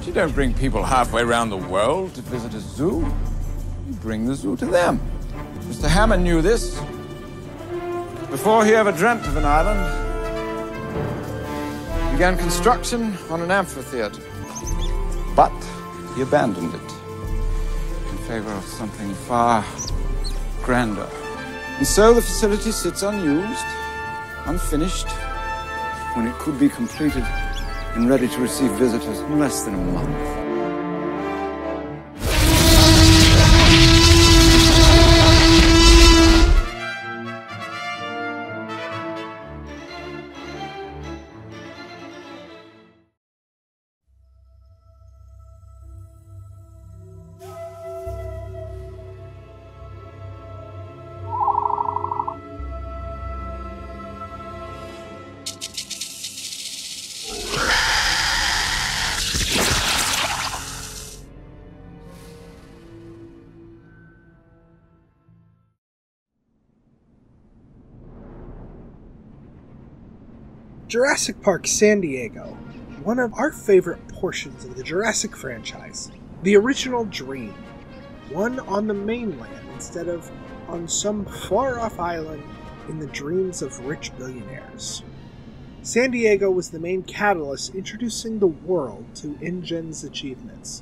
You don't bring people halfway around the world to visit a zoo. You bring the zoo to them. Mr. Hammond knew this before he ever dreamt of an island. He began construction on an amphitheater, but he abandoned it in favor of something far grander. And so the facility sits unused, unfinished, when it could be completed and ready to receive visitors in less than a month. Jurassic Park San Diego, one of our favorite portions of the Jurassic franchise, the original dream, one on the mainland instead of on some far-off island in the dreams of rich billionaires. San Diego was the main catalyst introducing the world to InGen's achievements.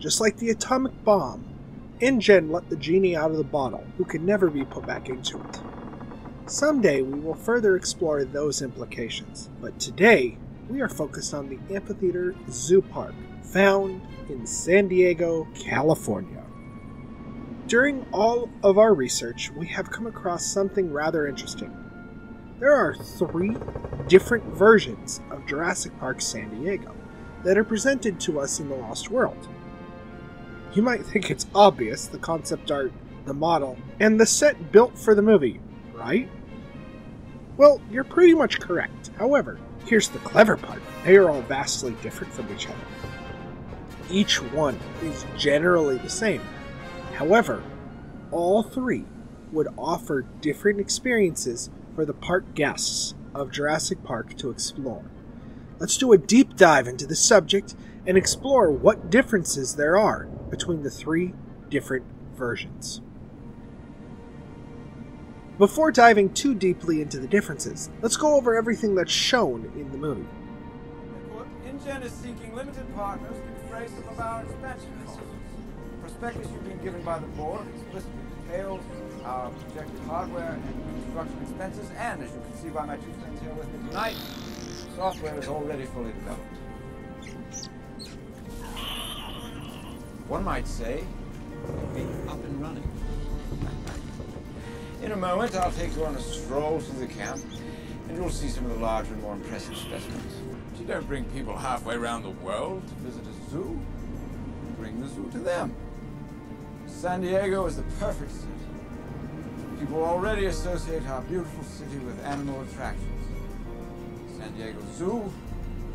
Just like the atomic bomb, InGen let the genie out of the bottle, who could never be put back into it. Someday we will further explore those implications, but today we are focused on the Amphitheater Zoo Park, found in San Diego, California. During all of our research, we have come across something rather interesting. There are 3 different versions of Jurassic Park San Diego that are presented to us in the Lost World. You might think it's obvious, the concept art, the model, and the set built for the movie, right? Well, you're pretty much correct. However, here's the clever part. They are all vastly different from each other. Each one is generally the same. However, all 3 would offer different experiences for the park guests of Jurassic Park to explore. Let's do a deep dive into the subject and explore what differences there are between the 3 different versions. Before diving too deeply into the differences, let's go over everything that's shown in the movie. InGen is seeking limited partners to defray some of our expansion costs. The prospectus you've been given by the board explicitly details our projected hardware and construction expenses, and as you can see by my 2 friends here with me tonight, software is already fully developed. One might say, it'll be up and running. In a moment, I'll take you on a stroll through the camp, and you'll see some of the larger and more impressive specimens. But you don't bring people halfway around the world to visit a zoo. You bring the zoo to them. San Diego is the perfect city. People already associate our beautiful city with animal attractions. San Diego Zoo,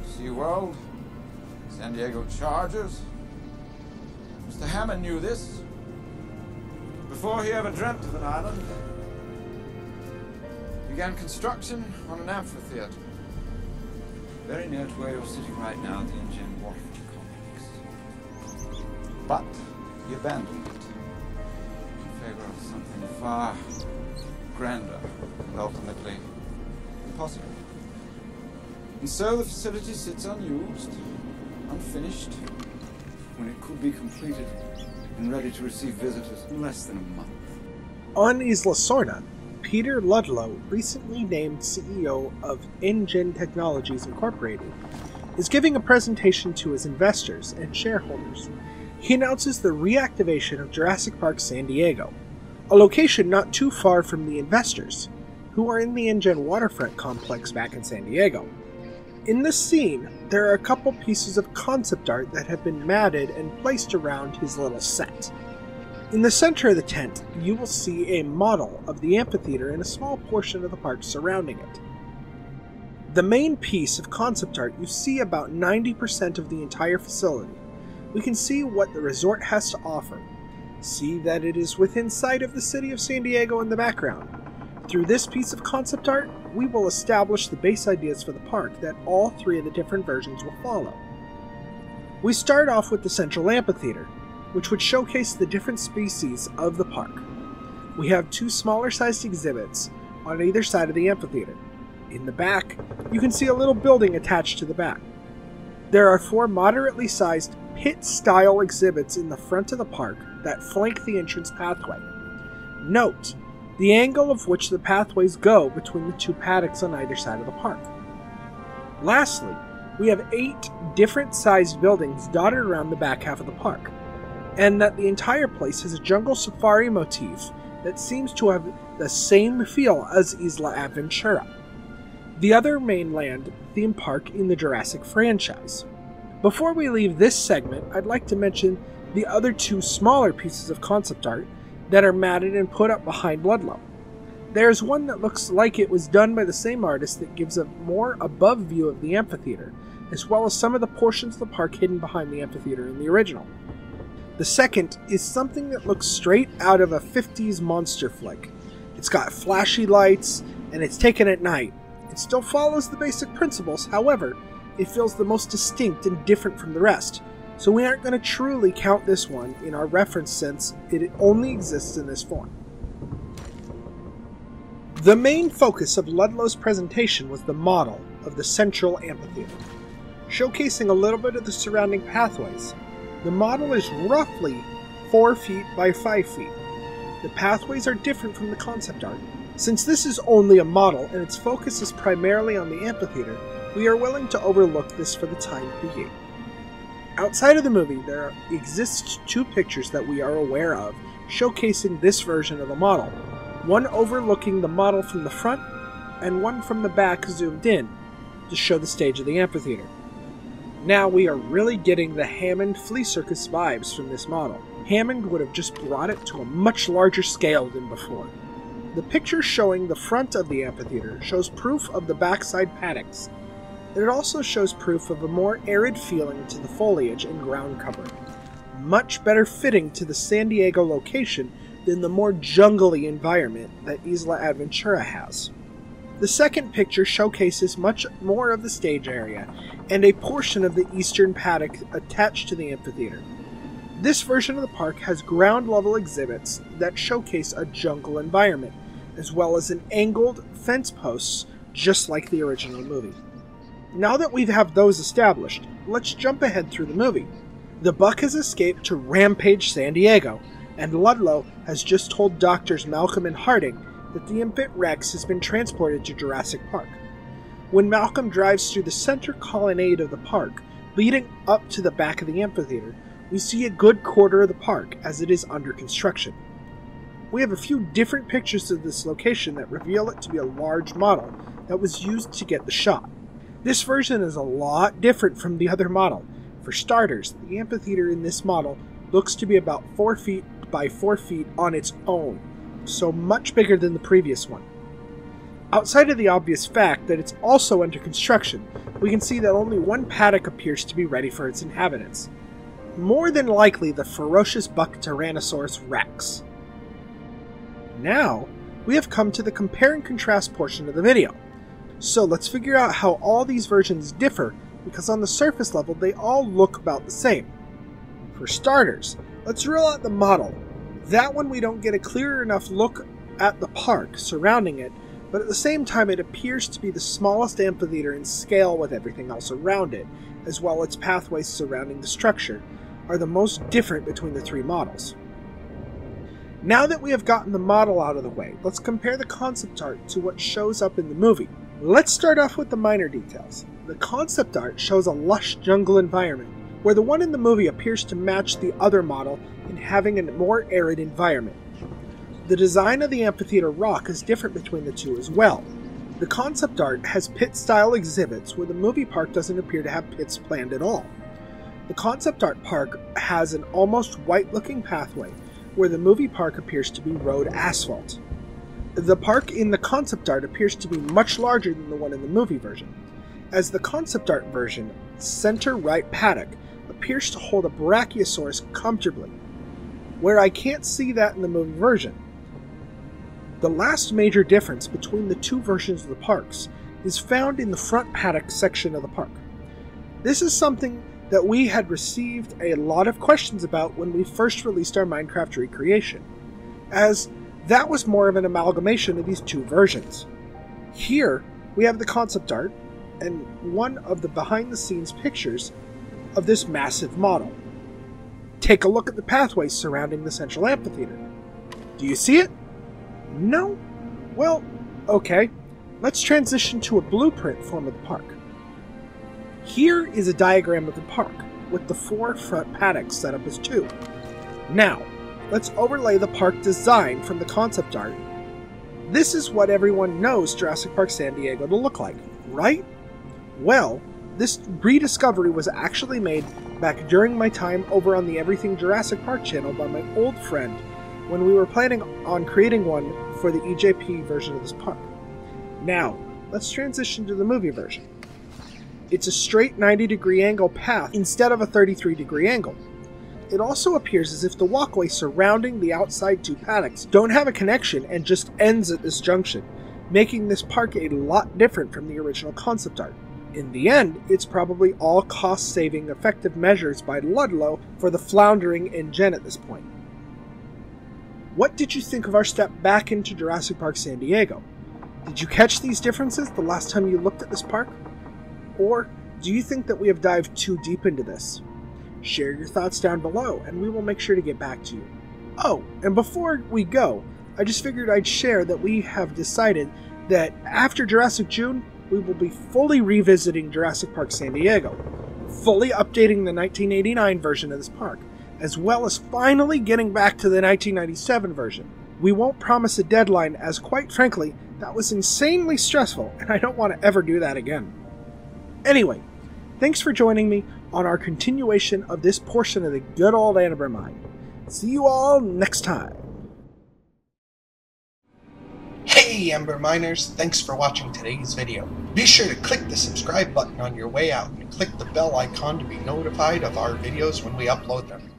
SeaWorld, San Diego Chargers. Mr. Hammond knew this before he ever dreamt of an island. Began construction on an amphitheater, very near to where you're sitting right now at the InGen waterfront complex. But he abandoned it in favor of something far grander and ultimately impossible. And so the facility sits unused, unfinished, when it could be completed and ready to receive visitors in less than a month. On Isla Sorna, Peter Ludlow, recently named CEO of InGen Technologies Incorporated, is giving a presentation to his investors and shareholders. He announces the reactivation of Jurassic Park San Diego, a location not too far from the investors, who are in the InGen waterfront complex back in San Diego. In this scene, there are a couple pieces of concept art that have been matted and placed around his little set. In the center of the tent, you will see a model of the amphitheater and a small portion of the park surrounding it. The main piece of concept art, you see about 90% of the entire facility. We can see what the resort has to offer. See that it is within sight of the city of San Diego in the background. Through this piece of concept art, we will establish the base ideas for the park that all 3 of the different versions will follow. We start off with the central amphitheater, which would showcase the different species of the park. We have two smaller sized exhibits on either side of the amphitheater. In the back, you can see a little building attached to the back. There are 4 moderately sized pit-style exhibits in the front of the park that flank the entrance pathway. Note the angle of which the pathways go between the 2 paddocks on either side of the park. Lastly, we have 8 different sized buildings dotted around the back half of the park, and that the entire place has a jungle safari motif that seems to have the same feel as Isla Aventura, the other mainland theme park in the Jurassic franchise. Before we leave this segment, I'd like to mention the other 2 smaller pieces of concept art that are matted and put up behind Ludlow. There's one that looks like it was done by the same artist that gives a more above view of the amphitheater, as well as some of the portions of the park hidden behind the amphitheater in the original. The second is something that looks straight out of a 50s monster flick. It's got flashy lights, and it's taken at night. It still follows the basic principles, however, it feels the most distinct and different from the rest, so we aren't going to truly count this one in our reference since it only exists in this form. The main focus of Ludlow's presentation was the model of the central amphitheater, showcasing a little bit of the surrounding pathways. The model is roughly 4 feet by 5 feet. The pathways are different from the concept art. Since this is only a model and its focus is primarily on the amphitheater, we are willing to overlook this for the time being. Outside of the movie, there exist 2 pictures that we are aware of showcasing this version of the model, one overlooking the model from the front and one from the back zoomed in to show the stage of the amphitheater. Now we are really getting the Hammond Flea Circus vibes from this model. Hammond would have just brought it to a much larger scale than before. The picture showing the front of the amphitheater shows proof of the backside paddocks. It also shows proof of a more arid feeling to the foliage and ground cover, much better fitting to the San Diego location than the more jungly environment that Isla Aventura has. The second picture showcases much more of the stage area and a portion of the eastern paddock attached to the amphitheater. This version of the park has ground level exhibits that showcase a jungle environment, as well as an angled fence posts just like the original movie. Now that we have those established, let's jump ahead through the movie. The buck has escaped to Rampage San Diego, and Ludlow has just told Doctors Malcolm and Harding that the infant Rex has been transported to Jurassic Park. When Malcolm drives through the center colonnade of the park, leading up to the back of the amphitheater, we see a good quarter of the park as it is under construction. We have a few different pictures of this location that reveal it to be a large model that was used to get the shot. This version is a lot different from the other model. For starters, the amphitheater in this model looks to be about 4 feet by 4 feet on its own, so much bigger than the previous one. Outside of the obvious fact that it's also under construction, we can see that only one paddock appears to be ready for its inhabitants. More than likely the ferocious buck Tyrannosaurus Rex. Now, we have come to the compare and contrast portion of the video. So let's figure out how all these versions differ, because on the surface level they all look about the same. For starters, let's rule out the model. That one we don't get a clear enough look at the park surrounding it, but at the same time it appears to be the smallest amphitheater in scale with everything else around it, as well as its pathways surrounding the structure, are the most different between the 3 models. Now that we have gotten the model out of the way, let's compare the concept art to what shows up in the movie. Let's start off with the minor details. The concept art shows a lush jungle environment, where the one in the movie appears to match the other model in having a more arid environment. The design of the amphitheater rock is different between the 2 as well. The concept art has pit-style exhibits where the movie park doesn't appear to have pits planned at all. The concept art park has an almost white-looking pathway, where the movie park appears to be road asphalt. The park in the concept art appears to be much larger than the one in the movie version, as the concept art version, center right paddock, appears to hold a Brachiosaurus comfortably, where I can't see that in the movie version. The last major difference between the 2 versions of the parks is found in the front paddock section of the park. This is something that we had received a lot of questions about when we first released our Minecraft recreation, as that was more of an amalgamation of these two versions. Here, we have the concept art and one of the behind-the-scenes pictures of this massive model. Take a look at the pathways surrounding the central amphitheater. Do you see it? No? Well, okay. Let's transition to a blueprint form of the park. Here is a diagram of the park, with the 4 front paddocks set up as 2. Now, let's overlay the park design from the concept art. This is what everyone knows Jurassic Park San Diego to look like, right? Well, this rediscovery was actually made back during my time over on the Everything Jurassic Park channel by my old friend when we were planning on creating one for the EJP version of this park. Now, let's transition to the movie version. It's a straight 90-degree angle path instead of a 33-degree angle. It also appears as if the walkway surrounding the outside 2 paddocks don't have a connection and just ends at this junction, making this park a lot different from the original concept art. In the end, it's probably all cost-saving effective measures by Ludlow for the floundering InGen at this point. What did you think of our step back into Jurassic Park San Diego? Did you catch these differences the last time you looked at this park? Or do you think that we have dived too deep into this? Share your thoughts down below and we will make sure to get back to you. Oh, and before we go, I just figured I'd share that we have decided that after Jurassic June, we will be fully revisiting Jurassic Park San Diego, fully updating the 1989 version of this park, as well as finally getting back to the 1997 version. We won't promise a deadline as, quite frankly, that was insanely stressful and I don't want to ever do that again. Anyway, thanks for joining me on our continuation of this portion of the good old Annabelle Mine. See you all next time. Hey Ember Miners, thanks for watching today's video. Be sure to click the subscribe button on your way out and click the bell icon to be notified of our videos when we upload them.